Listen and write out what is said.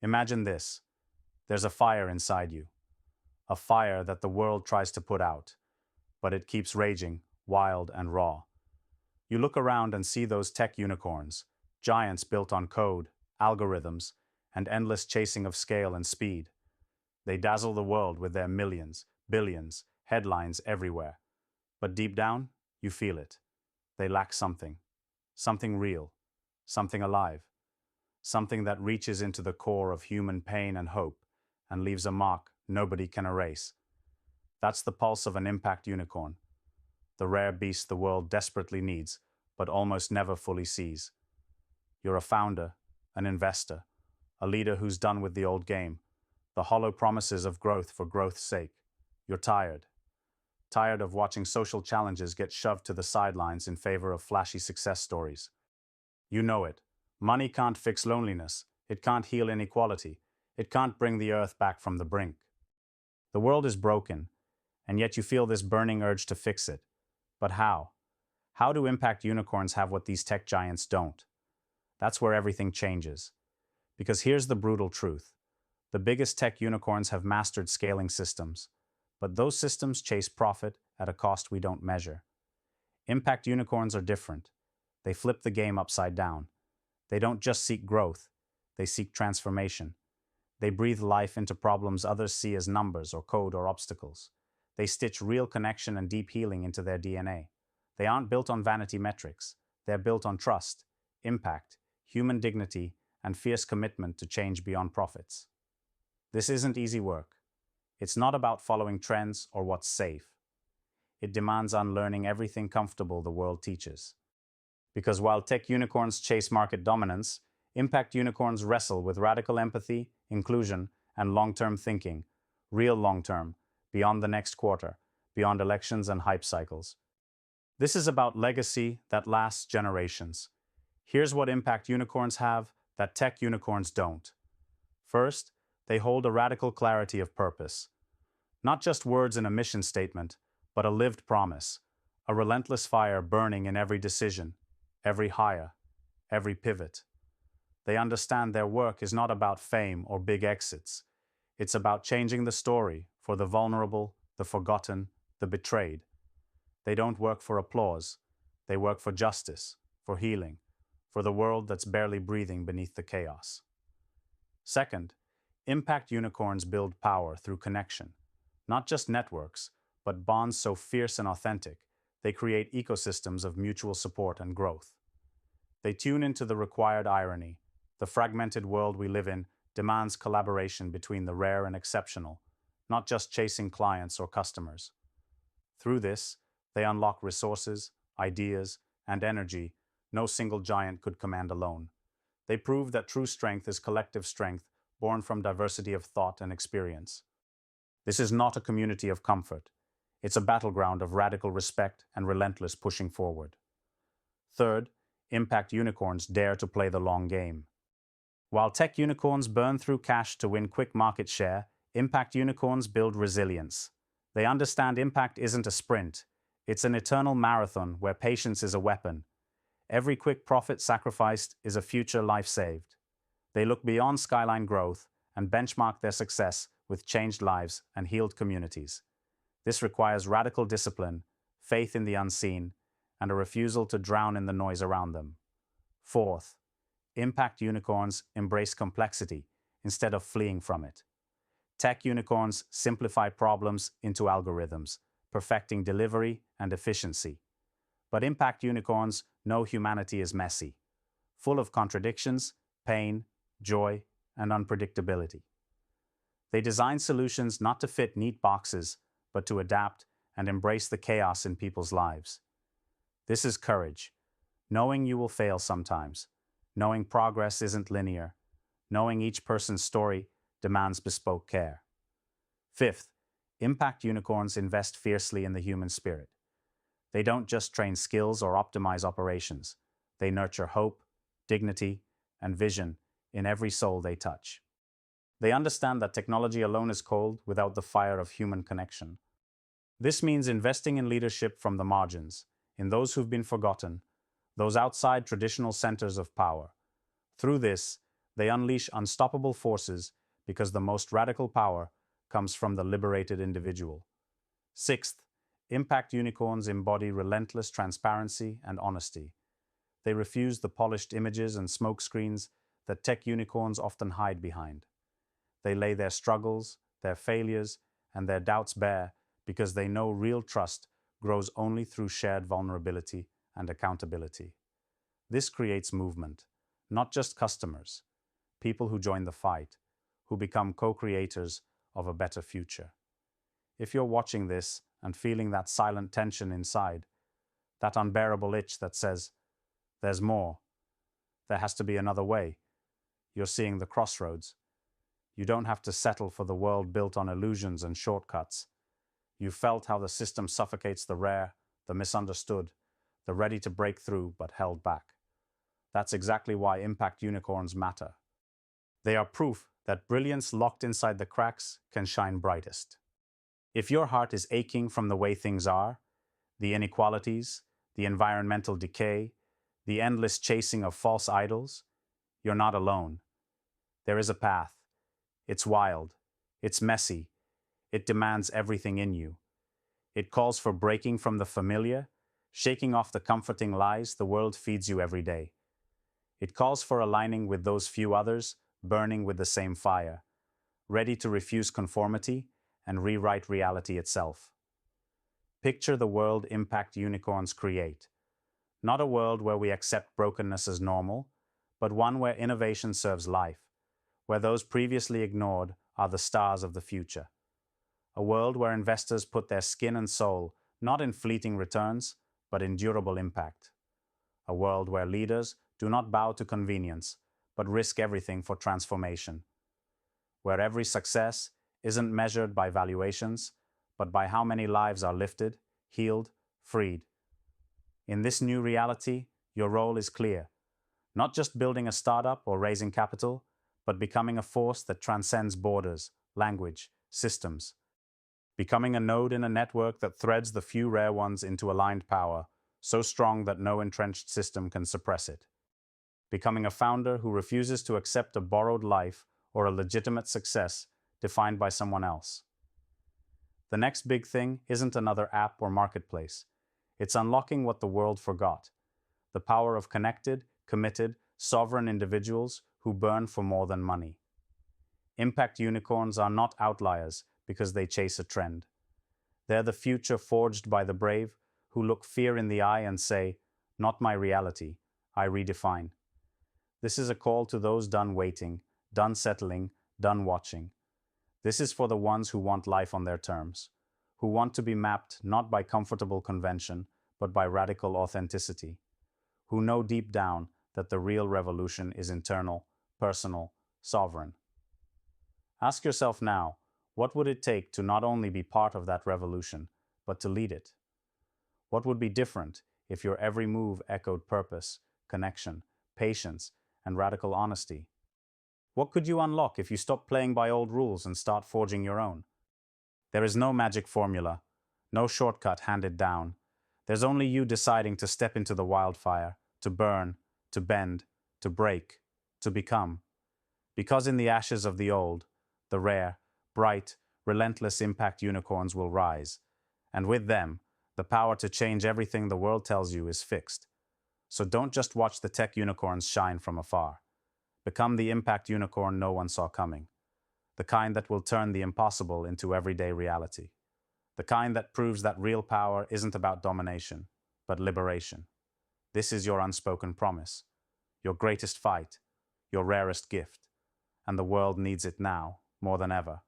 Imagine this. There's a fire inside you, a fire that the world tries to put out, but it keeps raging, wild and raw. You look around and see those tech unicorns, giants built on code, algorithms, and endless chasing of scale and speed. They dazzle the world with their millions, billions, headlines everywhere. But deep down, you feel it. They lack something. Something real. Something alive. Something that reaches into the core of human pain and hope and leaves a mark nobody can erase. That's the pulse of an impact unicorn, the rare beast the world desperately needs, but almost never fully sees. You're a founder, an investor, a leader who's done with the old game, the hollow promises of growth for growth's sake. You're tired. Tired of watching social challenges get shoved to the sidelines in favor of flashy success stories. You know it. Money can't fix loneliness. It can't heal inequality. It can't bring the earth back from the brink. The world is broken, and yet you feel this burning urge to fix it. But how? How do impact unicorns have what these tech giants don't? That's where everything changes. Because here's the brutal truth. The biggest tech unicorns have mastered scaling systems, but those systems chase profit at a cost we don't measure. Impact unicorns are different. They flip the game upside down. They don't just seek growth, they seek transformation. They breathe life into problems others see as numbers or code or obstacles. They stitch real connection and deep healing into their DNA. They aren't built on vanity metrics. They're built on trust, impact, human dignity, and fierce commitment to change beyond profits. This isn't easy work. It's not about following trends or what's safe. It demands unlearning everything comfortable the world teaches. Because while tech unicorns chase market dominance, impact unicorns wrestle with radical empathy, inclusion, and long-term thinking, real long-term, beyond the next quarter, beyond elections and hype cycles. This is about legacy that lasts generations. Here's what impact unicorns have that tech unicorns don't. First, they hold a radical clarity of purpose. Not just words in a mission statement, but a lived promise, a relentless fire burning in every decision, every hire, every pivot. They understand their work is not about fame or big exits. It's about changing the story for the vulnerable, the forgotten, the betrayed. They don't work for applause. They work for justice, for healing, for the world that's barely breathing beneath the chaos. Second, impact unicorns build power through connection. Not just networks, but bonds so fierce and authentic, they create ecosystems of mutual support and growth. They tune into the required irony. The fragmented world we live in demands collaboration between the rare and exceptional, not just chasing clients or customers. Through this, they unlock resources, ideas, and energy no single giant could command alone. They prove that true strength is collective strength born from diversity of thought and experience. This is not a community of comfort. It's a battleground of radical respect and relentless pushing forward. Third, impact unicorns dare to play the long game. While tech unicorns burn through cash to win quick market share, impact unicorns build resilience. They understand impact isn't a sprint. It's an eternal marathon where patience is a weapon. Every quick profit sacrificed is a future life saved. They look beyond skyline growth and benchmark their success with changed lives and healed communities. This requires radical discipline, faith in the unseen, and a refusal to drown in the noise around them. Fourth, impact unicorns embrace complexity instead of fleeing from it. Tech unicorns simplify problems into algorithms, perfecting delivery and efficiency. But impact unicorns know humanity is messy, full of contradictions, pain, joy, and unpredictability. They design solutions not to fit neat boxes, but to adapt and embrace the chaos in people's lives. This is courage, knowing you will fail sometimes, knowing progress isn't linear, knowing each person's story demands bespoke care. Fifth, impact unicorns invest fiercely in the human spirit. They don't just train skills or optimize operations. They nurture hope, dignity, and vision in every soul they touch. They understand that technology alone is cold without the fire of human connection. This means investing in leadership from the margins, in those who've been forgotten, those outside traditional centers of power. Through this, They unleash unstoppable forces because the most radical power comes from the liberated individual. Sixth, impact unicorns embody relentless transparency and honesty. They refuse the polished images and smokescreens that tech unicorns often hide behind. They lay their struggles, their failures, and their doubts bare because they know real trust grows only through shared vulnerability and accountability. This creates movement, not just customers, people who join the fight, who become co-creators of a better future. If you're watching this and feeling that silent tension inside, that unbearable itch that says, there's more, there has to be another way, you're seeing the crossroads. You don't have to settle for the world built on illusions and shortcuts. You felt how the system suffocates the rare, the misunderstood, the ready to break through but held back. That's exactly why impact unicorns matter. They are proof that brilliance locked inside the cracks can shine brightest. If your heart is aching from the way things are, the inequalities, the environmental decay, the endless chasing of false idols, you're not alone. There is a path. It's wild. It's messy. It demands everything in you. It calls for breaking from the familiar, shaking off the comforting lies the world feeds you every day. It calls for aligning with those few others burning with the same fire, ready to refuse conformity and rewrite reality itself. Picture the world impact unicorns create. Not a world where we accept brokenness as normal, but one where innovation serves life, where those previously ignored are the stars of the future. A world where investors put their skin and soul not in fleeting returns, but in durable impact. A world where leaders do not bow to convenience, but risk everything for transformation. Where every success isn't measured by valuations, but by how many lives are lifted, healed, freed. In this new reality, your role is clear. Not just building a startup or raising capital, but becoming a force that transcends borders, language, systems. Becoming a node in a network that threads the few rare ones into aligned power, so strong that no entrenched system can suppress it. Becoming a founder who refuses to accept a borrowed life or a legitimate success defined by someone else. The next big thing isn't another app or marketplace. It's unlocking what the world forgot. The power of connected, committed, sovereign individuals who burn for more than money. Impact unicorns are not outliers because they chase a trend. They're the future forged by the brave who look fear in the eye and say, "Not my reality, I redefine." This is a call to those done waiting, done settling, done watching. This is for the ones who want life on their terms, who want to be mapped not by comfortable convention, but by radical authenticity, who know deep down that the real revolution is internal, personal, sovereign. Ask yourself now, what would it take to not only be part of that revolution, but to lead it? What would be different if your every move echoed purpose, connection, patience, and radical honesty? What could you unlock if you stop playing by old rules and start forging your own? There is no magic formula, no shortcut handed down. There's only you deciding to step into the wildfire, to burn, to bend, to break, to become. Because in the ashes of the old, the rare, bright, relentless impact unicorns will rise, and with them, the power to change everything the world tells you is fixed. So don't just watch the tech unicorns shine from afar. Become the impact unicorn no one saw coming. The kind that will turn the impossible into everyday reality. The kind that proves that real power isn't about domination, but liberation. This is your unspoken promise, your greatest fight, your rarest gift, and the world needs it now more than ever.